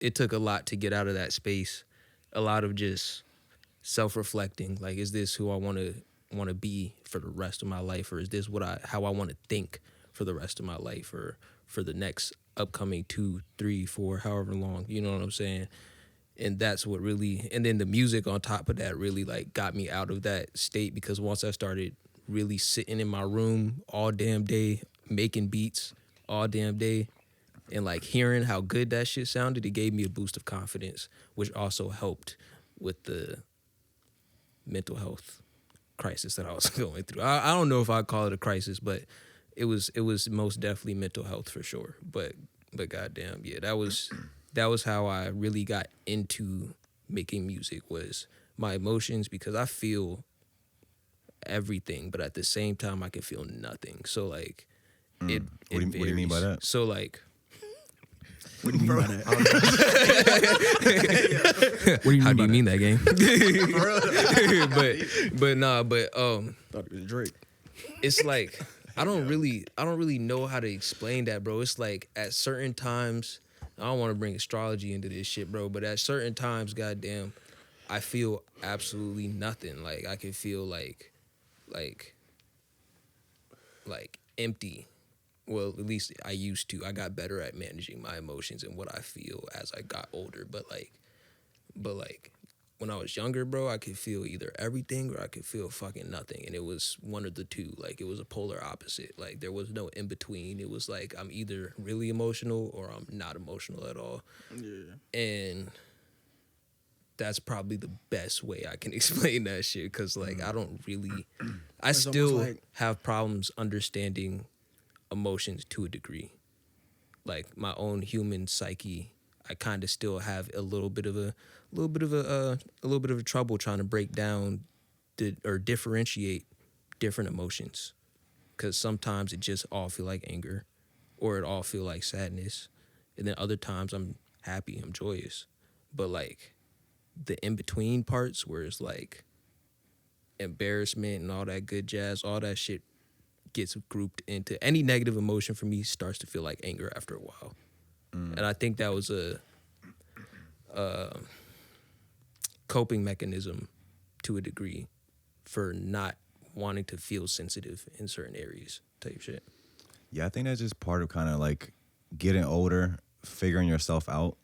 it took a lot to get out of that space. A lot of just self-reflecting. Like, is this who I want to be for the rest of my life, or is this how I want to think for the rest of my life, or for the next upcoming 2, 3, 4, however long, you know what I'm saying? And that's what really, and then the music on top of that really like got me out of that state, because once I started really sitting in my room all damn day, making beats all damn day, and like hearing how good that shit sounded, it gave me a boost of confidence, which also helped with the mental health crisis that I was going through. I don't know if I'd call it a crisis, but it was most definitely mental health for sure. But goddamn, yeah, that was how I really got into making music, was my emotions, because I feel everything, but at the same time I can feel nothing. So like What do you mean by that? So like, What do you mean by that? how do you mean that, game? but Thought it was Drake. it's like I don't really know how to explain that, bro. It's like at certain times, I don't want to bring astrology into this shit, bro, but at certain times, goddamn, I feel absolutely nothing. Like I can feel like empty. Well, at least I used to. I got better at managing my emotions and what I feel as I got older. But when I was younger, bro, I could feel either everything or I could feel fucking nothing. And it was one of the two. Like, it was a polar opposite. Like, there was no in between. It was like I'm either really emotional or I'm not emotional at all. Yeah. And that's probably the best way I can explain that shit. Because, like, I don't really... I still have problems understanding emotions to a degree. Like, my own human psyche, I kind of still have a little bit of trouble trying to break down or differentiate different emotions, because sometimes it just all feel like anger, or it all feel like sadness, and then other times I'm happy, I'm joyous. But like the in between parts where it's like embarrassment and all that good jazz, all that shit gets grouped into any negative emotion for me starts to feel like anger after a while. And I think that was a coping mechanism to a degree for not wanting to feel sensitive in certain areas type shit. Yeah, I think that's just part of kind of like getting older, figuring yourself out,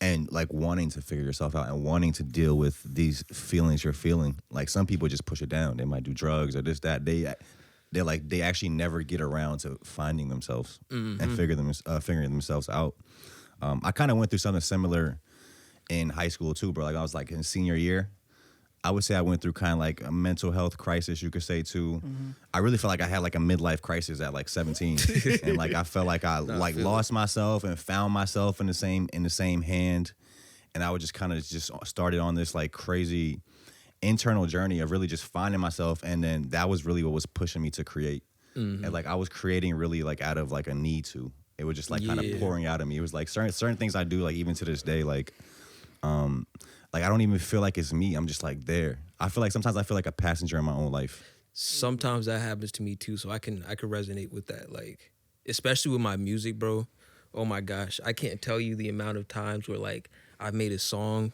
and like wanting to figure yourself out and wanting to deal with these feelings you're feeling. Like some people just push it down. They might do drugs or this, that. They actually never get around to finding themselves and figuring themselves out. I kind of went through something similar in high school too, bro. Like I was like in senior year, I would say I went through kind of like a mental health crisis, you could say too. I really felt like I had like a midlife crisis at like 17, and like I felt like I lost myself and found myself in the same hand, and I would just kind of just started on this like crazy internal journey of really just finding myself, and then that was really what was pushing me to create. And like I was creating really like out of like a need to. It was just like kind of pouring out of me. It was like certain things I do, like even to this day, like I don't even feel like it's me. I'm just like there. I feel like sometimes I feel like a passenger in my own life. Sometimes that happens to me too, so I can resonate with that. Like, especially with my music, bro. Oh my gosh, I can't tell you the amount of times where like I made a song,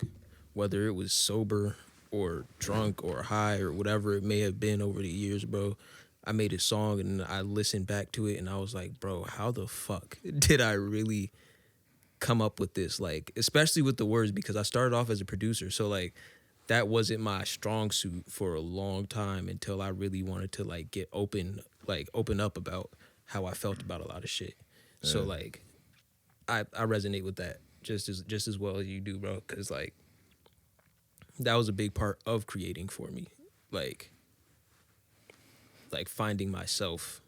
whether it was sober or drunk or high or whatever it may have been over the years, bro. I made a song and I listened back to it and I was like, bro, how the fuck did I really come up with this? Like, especially with the words, because I started off as a producer, so like that wasn't my strong suit for a long time until I really wanted to like get open up about how I felt about a lot of shit. Yeah. So like I resonate with that just as well as you do, bro, because like that was a big part of creating for me, like finding myself.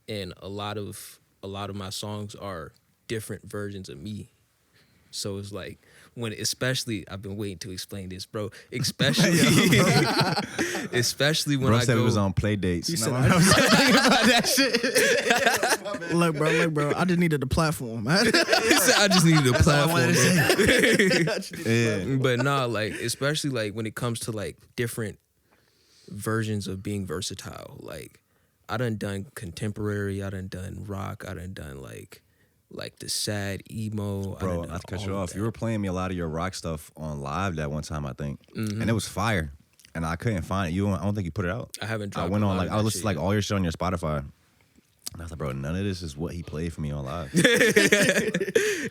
And a lot of my songs are different versions of me. So it's like especially I've been waiting to explain this, bro. Especially when bro I said go, it was on play dates. You said I was thinking about that shit. Look, bro, I just needed the platform. I just needed a platform, Yeah. But nah, like especially like when it comes to like different versions of being versatile. Like I done contemporary, I done rock, I done like like the sad emo. Bro, not to cut you off. You were playing me a lot of your rock stuff on live that one time, I think, and it was fire. And I couldn't find it. I don't think you put it out. I haven't dropped I went on like I was listened to like all your shit on your Spotify. And I was like, bro, none of this is what he played for me on live.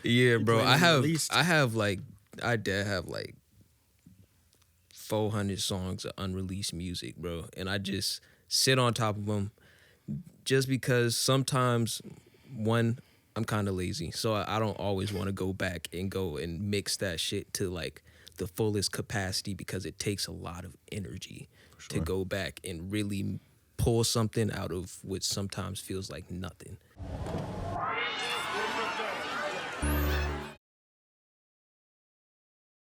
Yeah, bro. I did have like 400 songs of unreleased music, bro, and I just sit on top of them just because sometimes I'm kind of lazy, so I don't always want to go back and go and mix that shit to like the fullest capacity because it takes a lot of energy to go back and really pull something out of what sometimes feels like nothing.